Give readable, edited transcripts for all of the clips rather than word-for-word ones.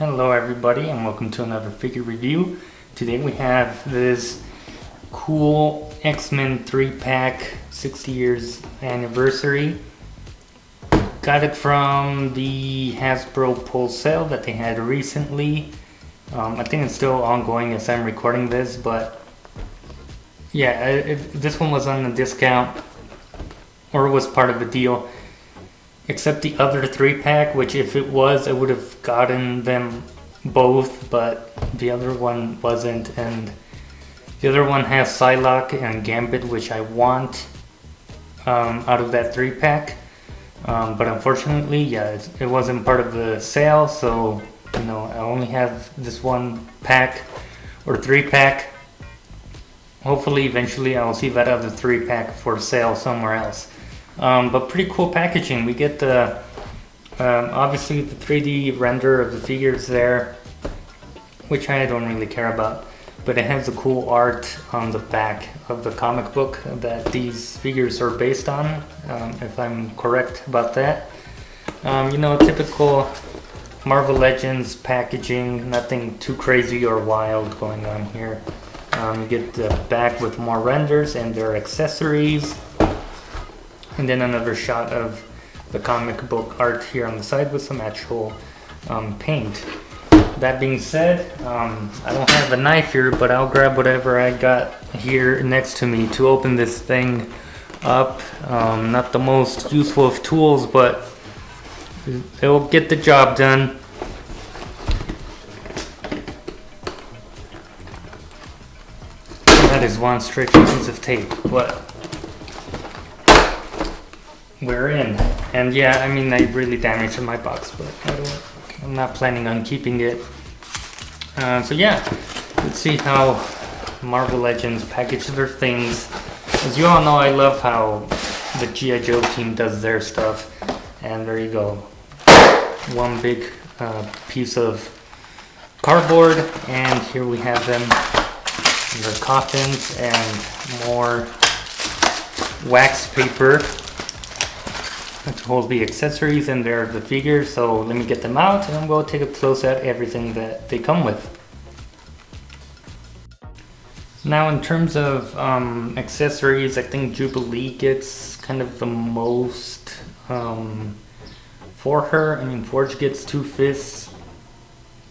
Hello everybody and welcome to another figure review. Today we have this cool X-Men 3-pack 60 years anniversary. Got it from the Hasbro pull sale that they had recently. I think it's still ongoing as I'm recording this, but yeah, this one was on a discount or was part of a deal. Except the other 3-pack, which if it was, I would have gotten them both, but the other one wasn't, and the other one has Psylocke and Gambit, which I want out of that 3-pack. But unfortunately, yeah, it wasn't part of the sale, so I only have this one pack or 3-pack. Hopefully, eventually, I'll see that other 3-pack for sale somewhere else. But pretty cool packaging. We get the obviously the 3D render of the figures there, which I don't really care about, but it has the cool art on the back of the comic book that these figures are based on, if I'm correct about that. Typical Marvel Legends packaging, nothing too crazy or wild going on here. You get the back with more renders and their accessories. And then another shot of the comic book art here on the side with some actual paint. That being said, I don't have a knife here, but I'll grab whatever I got here next to me to open this thing up. Not the most useful of tools, but it'll get the job done. That is one stretchy piece of tape, but we're in. And yeah, I mean, I really damaged my box, but I'm not planning on keeping it. So yeah, let's see how Marvel Legends package their things. As you all know, I love how the G.I. Joe team does their stuff. And there you go. One big piece of cardboard, and here we have them in their coffins and more wax paper to hold the accessories, and there are the figures. So let me get them out and we'll take a close at everything that they come with. Now in terms of accessories, I think Jubilee gets kind of the most for her. I mean, Forge gets 2 fists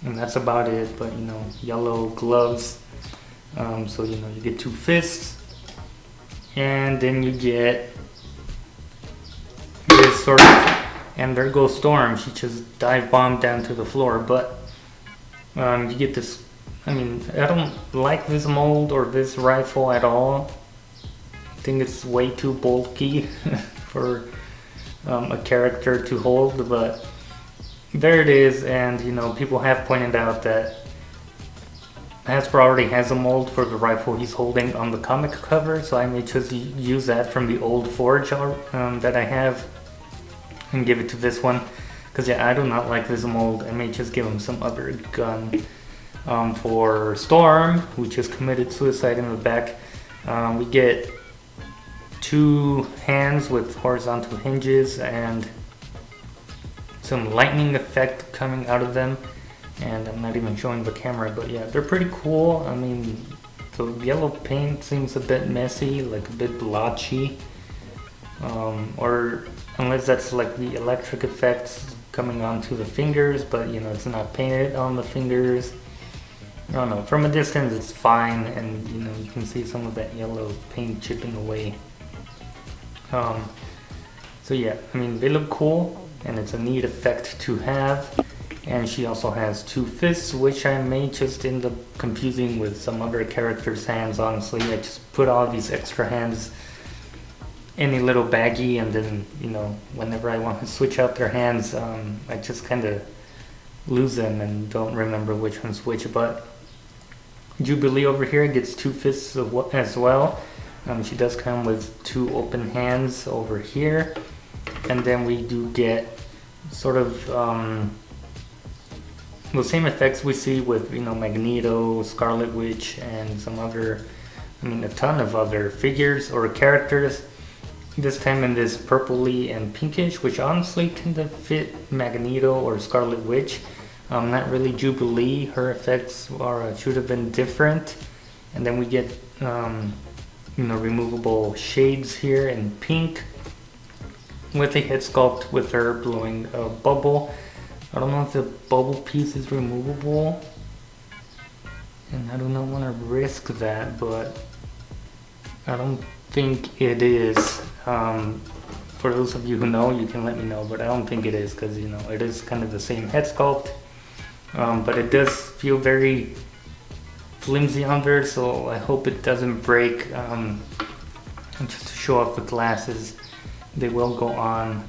and that's about it, but yellow gloves, so you get 2 fists, and then you get this sort of, and there goes Storm, she just dive bombed down to the floor. But you get this, I mean, I don't like this mold or this rifle at all. I think it's way too bulky for a character to hold, but there it is. And people have pointed out that Hasbro already has a mold for the rifle he's holding on the comic cover, so I may just use that from the old Forge that I have and give it to this one, because yeah, I do not like this mold. I may just give him some other gun. For Storm, who just committed suicide in the back, we get 2 hands with horizontal hinges and some lightning effect coming out of them. And I'm not even showing the camera, but yeah, they're pretty cool. I mean, the yellow paint seems a bit messy, like a bit blotchy. Or unless that's like the electric effects coming onto the fingers, but it's not painted on the fingers. I don't know, from a distance it's fine, and you can see some of that yellow paint chipping away. So yeah, I mean, they look cool and it's a neat effect to have. And she also has 2 fists, which I may just end up confusing with some other character's hands. Honestly, I just put all these extra hands in a little baggie, and then whenever I want to switch out their hands, I just kind of lose them and don't remember which one's which. But Jubilee over here gets 2 fists as well. She does come with 2 open hands over here, and then we do get sort of the same effects we see with Magneto, Scarlet Witch, and some other, a ton of other figures or characters. This time in this purpley and pinkish, which honestly kind of fit Magneto or Scarlet Witch. Not really Jubilee. Her effects should have been different. And then we get removable shades here in pink with a head sculpt with her blowing a bubble. I don't know if the bubble piece is removable, and I do not want to risk that, but I don't think it is. For those of you who know, you can let me know, but I don't think it is, because it is kind of the same head sculpt, but it does feel very flimsy on there, so I hope it doesn't break. And just to show off the glasses, they will go on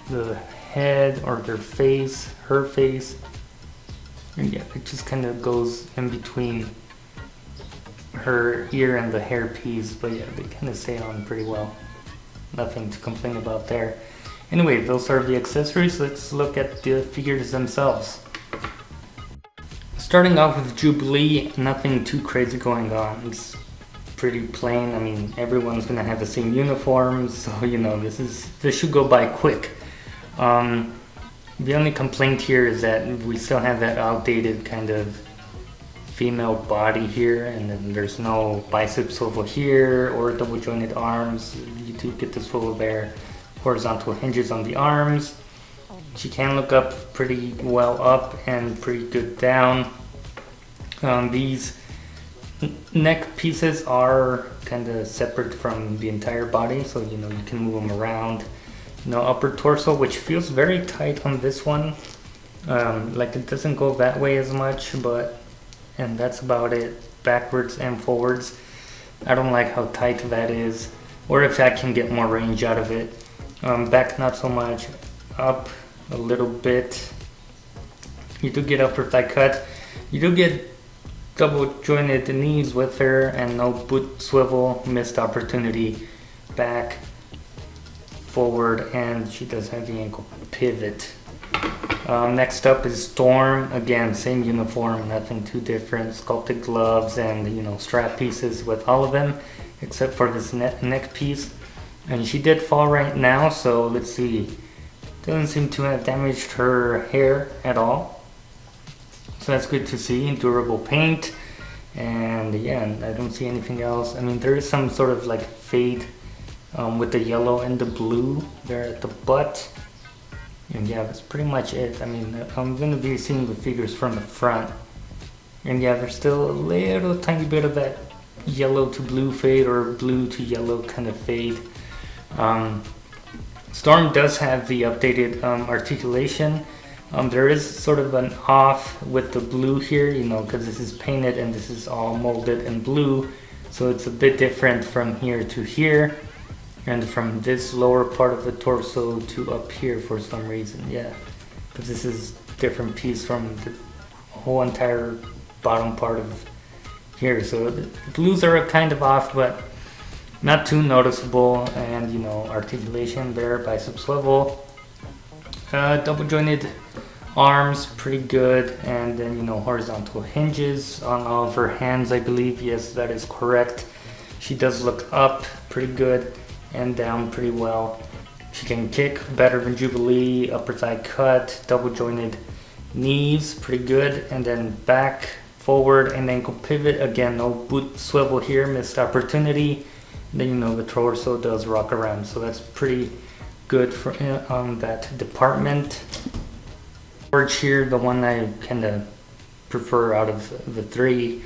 the head or their face, her face, and yeah, it just kind of goes in between her ear and the hair piece, but yeah, they kind of stay on pretty well. Nothing to complain about there. Anyway, those are the accessories. Let's look at the figures themselves. Starting off with Jubilee, nothing too crazy going on. It's pretty plain. I mean, everyone's gonna have the same uniforms, so this should go by quick. The only complaint here is that we still have that outdated kind of female body here, and then there's no bicep swivel here or double jointed arms. You do get the swivel there, horizontal hinges on the arms. She can look up pretty well up and pretty good down. These neck pieces are kind of separate from the entire body, so you can move them around. Upper torso, which feels very tight on this one. Like it doesn't go that way as much, and that's about it. Backwards and forwards, I don't like how tight that is, or if I can get more range out of it. Back not so much. Up a little bit. You do get upper thigh cut. You do get double jointed knees with her, and no boot swivel. Missed opportunity. Back, forward, and she does have the ankle pivot. Next up is Storm. Again, same uniform, nothing too different. Sculpted gloves and strap pieces with all of them, except for this neck piece. And she did fall right now, so let's see. Doesn't seem to have damaged her hair at all, so that's good to see. Durable paint, and yeah, I don't see anything else. I mean, there is some sort of like fade with the yellow and the blue there at the butt. And yeah, that's pretty much it. I mean, I'm going to be seeing the figures from the front. And yeah, there's still a little tiny bit of that yellow to blue fade, or blue to yellow kind of fade. Storm does have the updated articulation. There is sort of an off with the blue here, because this is painted and this is all molded in blue. So it's a bit different from here to here. And from this lower part of the torso to up here for some reason, yeah, because this is different piece from the whole entire bottom part of here. So the blues are kind of off, but not too noticeable. And articulation there, bicep swivel, double jointed arms, pretty good. And then horizontal hinges on all of her hands, I believe. Yes, that is correct. She does look up pretty good and down pretty well. She can kick better than Jubilee. Upper thigh cut, double jointed knees, pretty good. And then back, forward, and ankle pivot. Again, no boot swivel here, missed opportunity. And then the torso does rock around, so that's pretty good for that department. George here, the one I kind of prefer out of the three.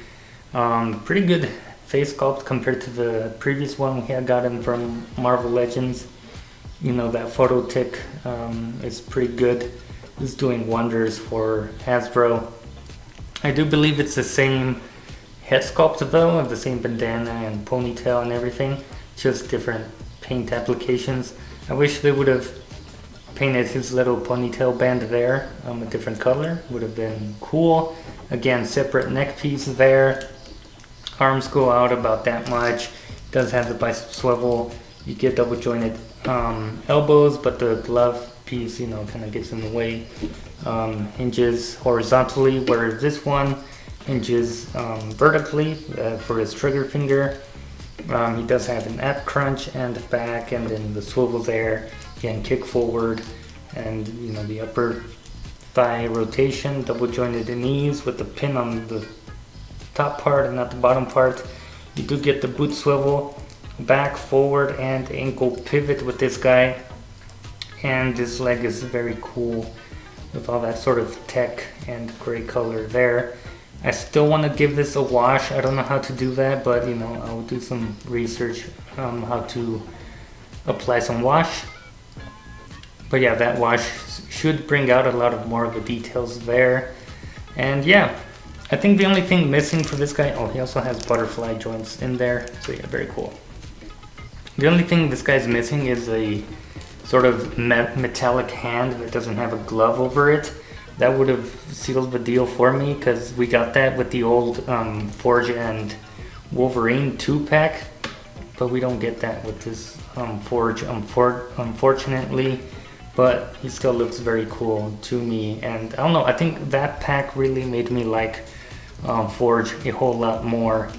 Pretty good face sculpt compared to the previous one we had gotten from Marvel Legends. That photo tick is pretty good. It's doing wonders for Hasbro. I do believe it's the same head sculpt though, of the same bandana and ponytail and everything, just different paint applications. I wish they would have painted his little ponytail band there a different color. Would have been cool. Again, separate neck piece there. Arms go out about that much. Does have the bicep swivel. You get double jointed elbows, but the glove piece, kind of gets in the way. Hinges horizontally, whereas this one hinges vertically for his trigger finger. He does have an ab crunch and back, and then the swivel there. Again, kick forward, and the upper thigh rotation, double jointed knees with the pin on the top part and not the bottom part. You do get the boot swivel, back, forward, and ankle pivot with this guy. And this leg is very cool with all that sort of tech and gray color there. I still want to give this a wash. I don't know how to do that, but you know, I'll do some research on how to apply some wash. But yeah, that wash should bring out a lot of more of the details there. And yeah, I think the only thing missing for this guy, oh, he also has butterfly joints in there, so yeah, very cool. The only thing this guy's missing is a sort of metallic hand that doesn't have a glove over it. That would have sealed the deal for me, because we got that with the old Forge and Wolverine 2-pack, but we don't get that with this Forge, unfortunately. But he still looks very cool to me, and I don't know, I think that pack really made me like Forge a whole lot more.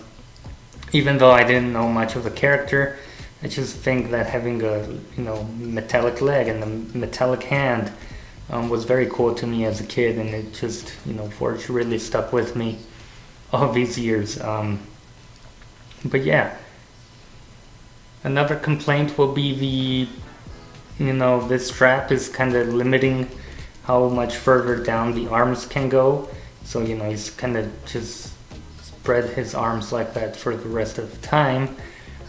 Even though I didn't know much of the character, I just think that having a metallic leg and a metallic hand was very cool to me as a kid, and it just, Forge really stuck with me all these years. But yeah, another complaint will be this strap is kind of limiting how much further down the arms can go. So, he's kind of just spread his arms like that for the rest of the time.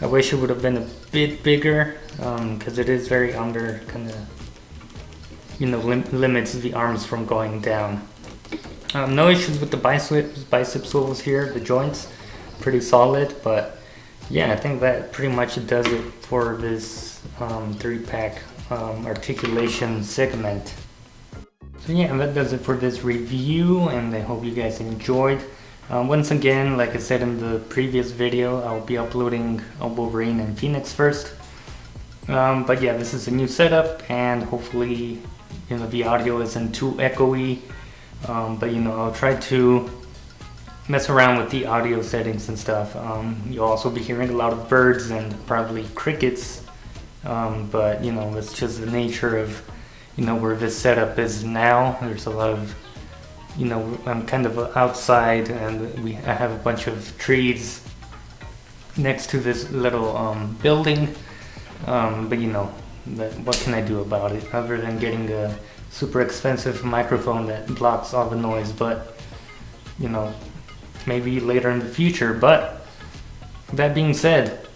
I wish it would have been a bit bigger, because it is very under, kind of, limits the arms from going down. No issues with the bicep swivels here, the joints, pretty solid, but yeah, I think that pretty much does it for this 3-pack articulation segment. So yeah, that does it for this review, and I hope you guys enjoyed. Once again, like I said in the previous video, I'll be uploading Wolverine and Phoenix first. But yeah, this is a new setup, and hopefully the audio isn't too echoey. But I'll try to mess around with the audio settings and stuff. You'll also be hearing a lot of birds and probably crickets. But it's just the nature of where this setup is now. There's a lot of I'm kind of outside, and I have a bunch of trees next to this little building. But what can I do about it other than getting a super expensive microphone that blocks all the noise? But maybe later in the future. But that being said,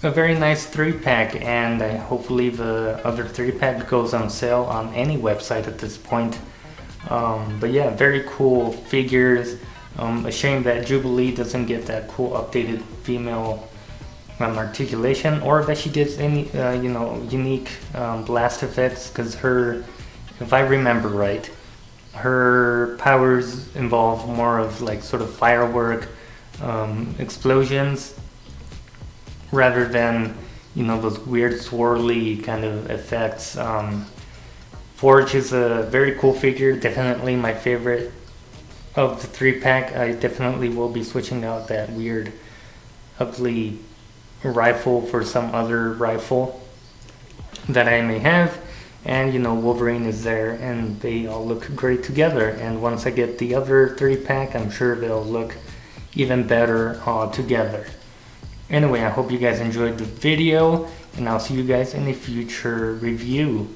a very nice 3-pack, and hopefully the other 3-pack goes on sale on any website at this point. But yeah, very cool figures. A shame that Jubilee doesn't get that cool updated female articulation, or that she gets any unique blast effects, because her, if I remember right, her powers involve more of like sort of firework explosions, rather than those weird swirly kind of effects. Forge is a very cool figure, definitely my favorite of the 3-pack. I definitely will be switching out that weird ugly rifle for some other rifle that I may have. And Wolverine is there, and they all look great together. And once I get the other 3-pack, I'm sure they'll look even better together. Anyway, I hope you guys enjoyed the video, and I'll see you guys in a future review.